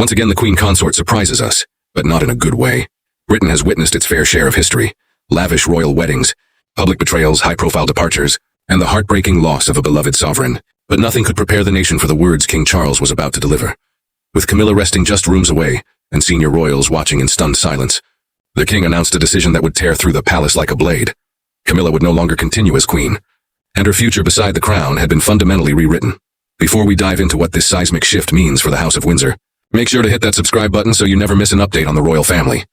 Once again, the Queen Consort surprises us, but not in a good way. Britain has witnessed its fair share of history, lavish royal weddings, public betrayals, high-profile departures, and the heartbreaking loss of a beloved sovereign. But nothing could prepare the nation for the words King Charles was about to deliver. With Camilla resting just rooms away, and senior royals watching in stunned silence, the king announced a decision that would tear through the palace like a blade. Camilla would no longer continue as queen, and her future beside the crown had been fundamentally rewritten. Before we dive into what this seismic shift means for the House of Windsor, make sure to hit that subscribe button so you never miss an update on the royal family.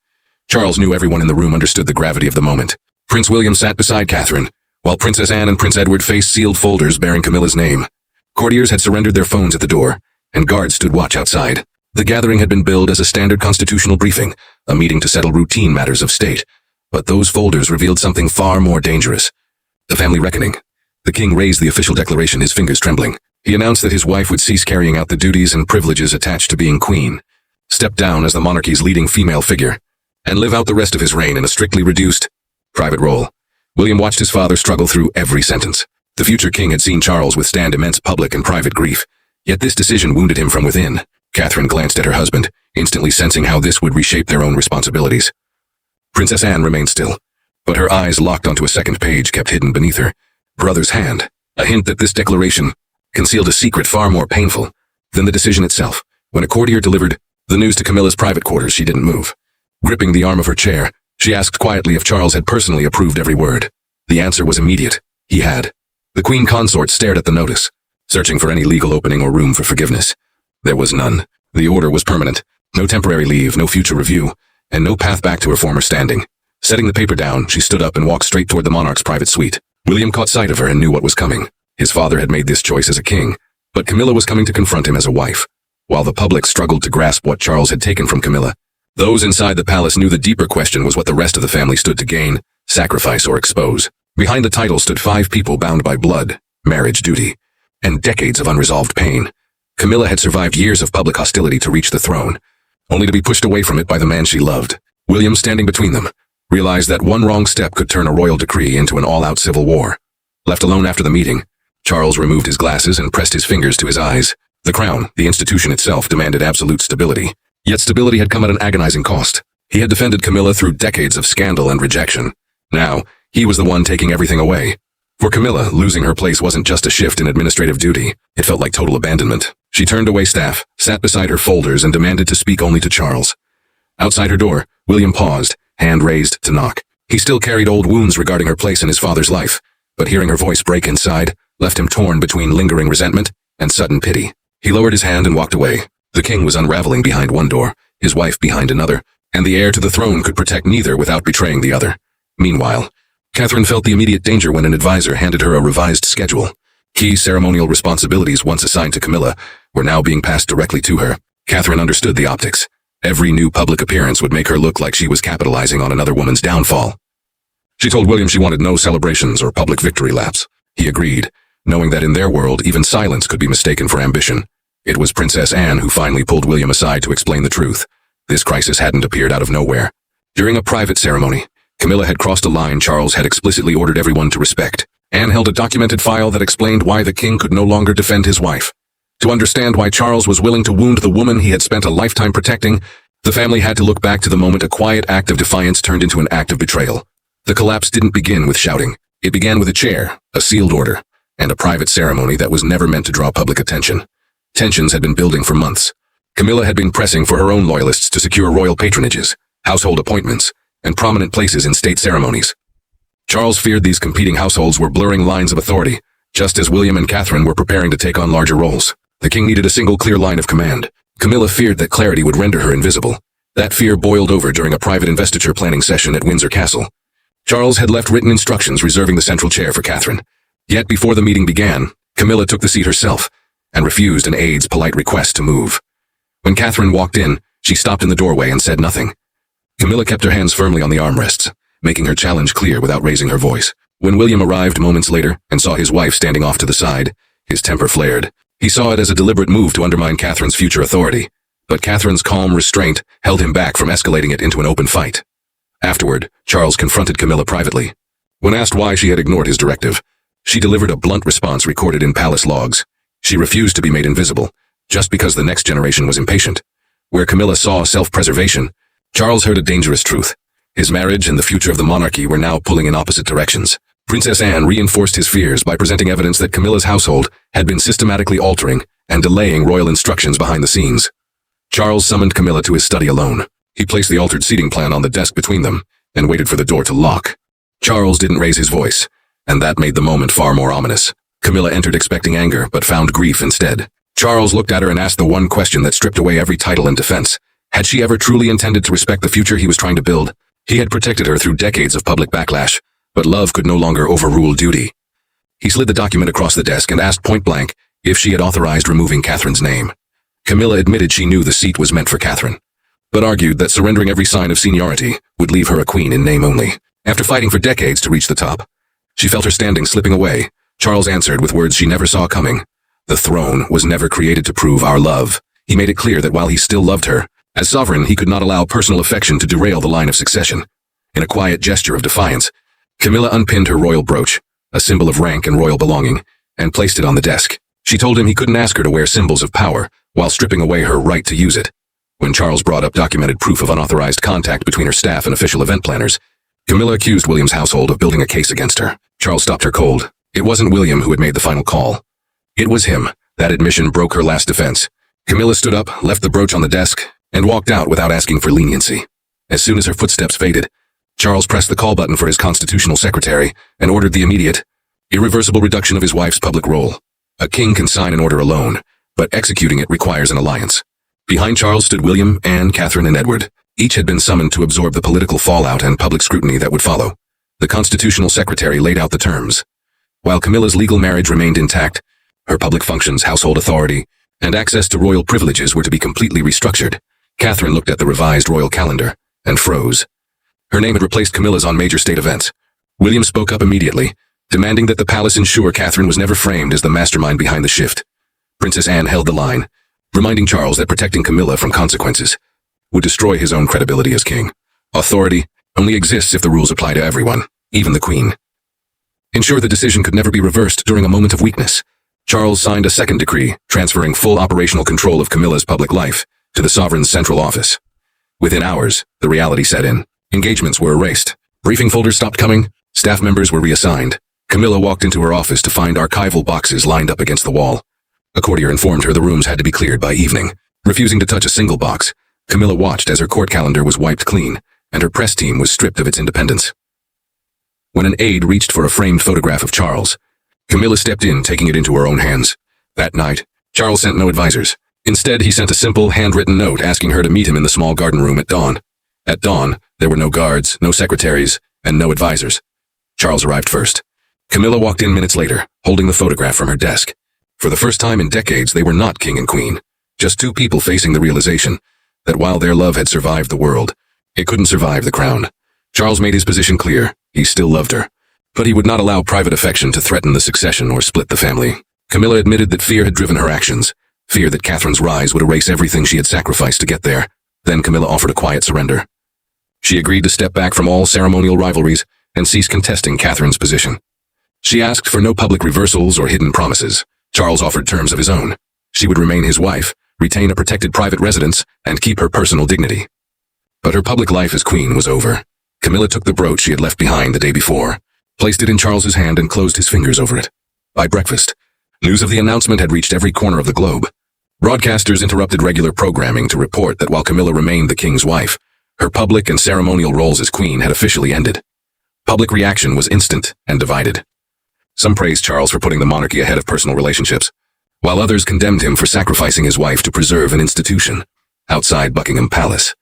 Charles knew everyone in the room understood the gravity of the moment. Prince William sat beside Catherine, while Princess Anne and Prince Edward faced sealed folders bearing Camilla's name. Courtiers had surrendered their phones at the door, and guards stood watch outside. The gathering had been billed as a standard constitutional briefing, a meeting to settle routine matters of state. But those folders revealed something far more dangerous. The family reckoning. The king raised the official declaration, his fingers trembling. He announced that his wife would cease carrying out the duties and privileges attached to being queen, step down as the monarchy's leading female figure, and live out the rest of his reign in a strictly reduced, private role. William watched his father struggle through every sentence. The future king had seen Charles withstand immense public and private grief, yet this decision wounded him from within. Catherine glanced at her husband, instantly sensing how this would reshape their own responsibilities. Princess Anne remained still, but her eyes locked onto a second page kept hidden beneath her brother's hand, a hint that this declaration concealed a secret far more painful than the decision itself. When a courtier delivered the news to Camilla's private quarters, she didn't move. Gripping the arm of her chair, she asked quietly if Charles had personally approved every word. The answer was immediate. He had. The Queen Consort stared at the notice, searching for any legal opening or room for forgiveness. There was none. The order was permanent. No temporary leave, no future review, and no path back to her former standing. Setting the paper down, she stood up and walked straight toward the monarch's private suite. William caught sight of her and knew what was coming. His father had made this choice as a king, but Camilla was coming to confront him as a wife. While the public struggled to grasp what Charles had taken from Camilla, those inside the palace knew the deeper question was what the rest of the family stood to gain, sacrifice, or expose. Behind the title stood 5 people bound by blood, marriage, duty, and decades of unresolved pain. Camilla had survived years of public hostility to reach the throne, only to be pushed away from it by the man she loved. William, standing between them, realized that one wrong step could turn a royal decree into an all-out civil war. Left alone after the meeting, Charles removed his glasses and pressed his fingers to his eyes. The crown, the institution itself, demanded absolute stability. Yet stability had come at an agonizing cost. He had defended Camilla through decades of scandal and rejection. Now, he was the one taking everything away. For Camilla, losing her place wasn't just a shift in administrative duty. It felt like total abandonment. She turned away staff, sat beside her folders, and demanded to speak only to Charles. Outside her door, William paused, hand raised to knock. He still carried old wounds regarding her place in his father's life, but hearing her voice break inside left him torn between lingering resentment and sudden pity. He lowered his hand and walked away. The king was unraveling behind one door, his wife behind another, and the heir to the throne could protect neither without betraying the other. Meanwhile, Catherine felt the immediate danger when an advisor handed her a revised schedule. Key ceremonial responsibilities once assigned to Camilla were now being passed directly to her. Catherine understood the optics. Every new public appearance would make her look like she was capitalizing on another woman's downfall. She told William she wanted no celebrations or public victory laps. He agreed, knowing that in their world even silence could be mistaken for ambition. It was Princess Anne who finally pulled William aside to explain the truth. This crisis hadn't appeared out of nowhere. During a private ceremony, Camilla had crossed a line Charles had explicitly ordered everyone to respect. Anne held a documented file that explained why the king could no longer defend his wife. To understand why Charles was willing to wound the woman he had spent a lifetime protecting, the family had to look back to the moment a quiet act of defiance turned into an act of betrayal. The collapse didn't begin with shouting. It began with a chair, a sealed order, and a private ceremony that was never meant to draw public attention. Tensions had been building for months. Camilla had been pressing for her own loyalists to secure royal patronages, household appointments, and prominent places in state ceremonies. Charles feared these competing households were blurring lines of authority, just as William and Catherine were preparing to take on larger roles. The king needed a single clear line of command. Camilla feared that clarity would render her invisible. That fear boiled over during a private investiture planning session at Windsor Castle. Charles had left written instructions reserving the central chair for Catherine. Yet before the meeting began, Camilla took the seat herself and refused an aide's polite request to move. When Catherine walked in, she stopped in the doorway and said nothing. Camilla kept her hands firmly on the armrests, making her challenge clear without raising her voice. When William arrived moments later and saw his wife standing off to the side, his temper flared. He saw it as a deliberate move to undermine Catherine's future authority, but Catherine's calm restraint held him back from escalating it into an open fight. Afterward, Charles confronted Camilla privately. When asked why she had ignored his directive, she delivered a blunt response recorded in palace logs. She refused to be made invisible, just because the next generation was impatient. Where Camilla saw self-preservation, Charles heard a dangerous truth. His marriage and the future of the monarchy were now pulling in opposite directions. Princess Anne reinforced his fears by presenting evidence that Camilla's household had been systematically altering and delaying royal instructions behind the scenes. Charles summoned Camilla to his study alone. He placed the altered seating plan on the desk between them and waited for the door to lock. Charles didn't raise his voice, and that made the moment far more ominous. Camilla entered expecting anger, but found grief instead. Charles looked at her and asked the one question that stripped away every title and defense. Had she ever truly intended to respect the future he was trying to build? He had protected her through decades of public backlash, but love could no longer overrule duty. He slid the document across the desk and asked point-blank if she had authorized removing Catherine's name. Camilla admitted she knew the seat was meant for Catherine, but argued that surrendering every sign of seniority would leave her a queen in name only. After fighting for decades to reach the top, she felt her standing slipping away. Charles answered with words she never saw coming. The throne was never created to prove our love. He made it clear that while he still loved her, as sovereign he could not allow personal affection to derail the line of succession. In a quiet gesture of defiance, Camilla unpinned her royal brooch, a symbol of rank and royal belonging, and placed it on the desk. She told him he couldn't ask her to wear symbols of power while stripping away her right to use it. When Charles brought up documented proof of unauthorized contact between her staff and official event planners, Camilla accused William's household of building a case against her. Charles stopped her cold. It wasn't William who had made the final call. It was him. That admission broke her last defense. Camilla stood up, left the brooch on the desk, and walked out without asking for leniency. As soon as her footsteps faded, Charles pressed the call button for his constitutional secretary and ordered the immediate, irreversible reduction of his wife's public role. A king can sign an order alone, but executing it requires an alliance. Behind Charles stood William, Anne, Catherine, and Edward. Each had been summoned to absorb the political fallout and public scrutiny that would follow. The constitutional secretary laid out the terms. While Camilla's legal marriage remained intact, her public functions, household authority, and access to royal privileges were to be completely restructured. Catherine looked at the revised royal calendar and froze. Her name had replaced Camilla's on major state events. William spoke up immediately, demanding that the palace ensure Catherine was never framed as the mastermind behind the shift. Princess Anne held the line, reminding Charles that protecting Camilla from consequences would destroy his own credibility as king. Authority only exists if the rules apply to everyone, even the queen. Ensure the decision could never be reversed during a moment of weakness. Charles signed a second decree, transferring full operational control of Camilla's public life to the sovereign's central office. Within hours, the reality set in. Engagements were erased. Briefing folders stopped coming. Staff members were reassigned. Camilla walked into her office to find archival boxes lined up against the wall. A courtier informed her the rooms had to be cleared by evening. Refusing to touch a single box, Camilla watched as her court calendar was wiped clean, and her press team was stripped of its independence. When an aide reached for a framed photograph of Charles, Camilla stepped in, taking it into her own hands. That night, Charles sent no advisors. Instead, he sent a simple, handwritten note asking her to meet him in the small garden room at dawn. At dawn, there were no guards, no secretaries, and no advisors. Charles arrived first. Camilla walked in minutes later, holding the photograph from her desk. For the first time in decades, they were not king and queen. Just two people facing the realization that while their love had survived the world, it couldn't survive the crown. Charles made his position clear. He still loved her, but he would not allow private affection to threaten the succession or split the family. Camilla admitted that fear had driven her actions, fear that Catherine's rise would erase everything she had sacrificed to get there. Then Camilla offered a quiet surrender. She agreed to step back from all ceremonial rivalries and cease contesting Catherine's position. She asked for no public reversals or hidden promises. Charles offered terms of his own. She would remain his wife, retain a protected private residence, and keep her personal dignity. But her public life as queen was over. Camilla took the brooch she had left behind the day before, placed it in Charles's hand, and closed his fingers over it. By breakfast, news of the announcement had reached every corner of the globe. Broadcasters interrupted regular programming to report that while Camilla remained the king's wife, her public and ceremonial roles as queen had officially ended. Public reaction was instant and divided. Some praised Charles for putting the monarchy ahead of personal relationships, while others condemned him for sacrificing his wife to preserve an institution. Outside Buckingham Palace,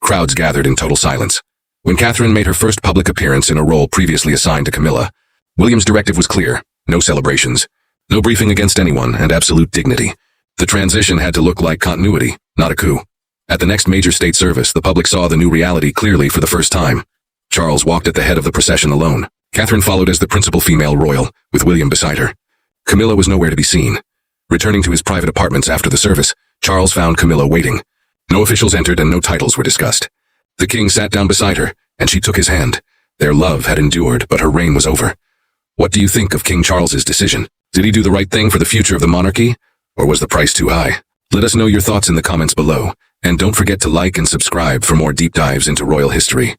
crowds gathered in total silence. When Catherine made her first public appearance in a role previously assigned to Camilla, William's directive was clear: no celebrations, no briefing against anyone, and absolute dignity. The transition had to look like continuity, not a coup. At the next major state service, the public saw the new reality clearly for the first time. Charles walked at the head of the procession alone. Catherine followed as the principal female royal, with William beside her. Camilla was nowhere to be seen. Returning to his private apartments after the service, Charles found Camilla waiting. No officials entered and no titles were discussed. The king sat down beside her, and she took his hand. Their love had endured, but her reign was over. What do you think of King Charles's decision? Did he do the right thing for the future of the monarchy, or was the price too high? Let us know your thoughts in the comments below, And don't forget to like and subscribe for more deep dives into royal history.